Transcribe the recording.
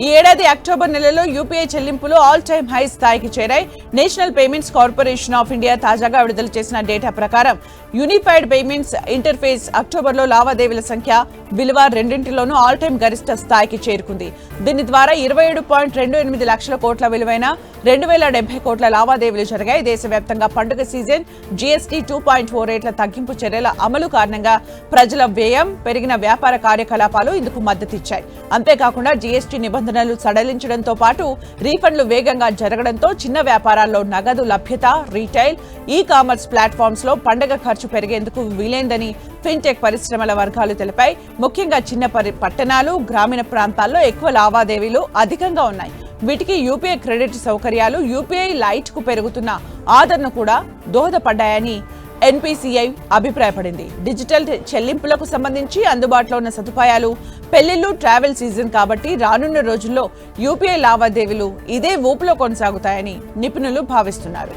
ఈ ఏడాది అక్టోబర్ నెలలో యూపీఐ చెల్లింపులు ఆల్ టైమ్ హై స్థాయికి చేరాయి. National payments corporation of India తాజాగా విడుదల చేసిన డేటా ప్రకారం యూనిఫైడ్ పేమెంట్స్ ఇంటర్ఫేస్ అక్టోబర్లో లావాదేవీల సంఖ్య, విలువ రెండింటిలోనూ ఆల్ టైమ్ గరిష్ట స్థాయికి చేరుకుంది. దీని ద్వారా 27.28 లక్షల కోట్ల విలువైన 2070 కోట్ల లావాదేవీలు జరిగాయి. దేశవ్యాప్తంగా పండుగ సీజన్, జీఎస్టీ 2.4 రేట్ల తగ్గింపు చర్యల అమలు కారణంగా ప్రజల వ్యయం, పెరిగిన వ్యాపార కార్యకలాపాలు ఇందుకు మద్దతిచ్చాయి. అంతేకాకుండా జీఎస్టీ నిబంధనలు సడలించడంతో పాటు రీఫండ్లు వేగంగా జరగడంతో చిన్న వ్యాపారాల్లో నగదు లభ్యత, రీటైల్, ఈ కామర్స్ ప్లాట్ఫామ్స్ లో పండుగ ఖర్చు పెరిగేందుకు వీలైందని ఫిన్టెక్ పరిశ్రమల వర్గాలు తెలిపాయి. ముఖ్యంగా చిన్న పట్టణాలు, గ్రామీణ ప్రాంతాల్లో ఎక్కువ లావాదేవీలు అధికంగా ఉన్నాయి. వీటికి యూపీఐ క్రెడిట్ సౌకర్యాలు, యూపీఐ లైట్ కు పెరుగుతున్న ఆదరణ కూడా దోహదపడ్డాయని ఎన్పీసీఐ అభిప్రాయపడింది. డిజిటల్ చెల్లింపులకు సంబంధించి అందుబాటులో ఉన్న సదుపాయాలు, పెళ్లిళ్లు, ట్రావెల్ సీజన్ కాబట్టి రానున్న రోజుల్లో యూపీఐ లావాదేవీలు ఇదే ఊపులో కొనసాగుతాయని నిపుణులు భావిస్తున్నారు.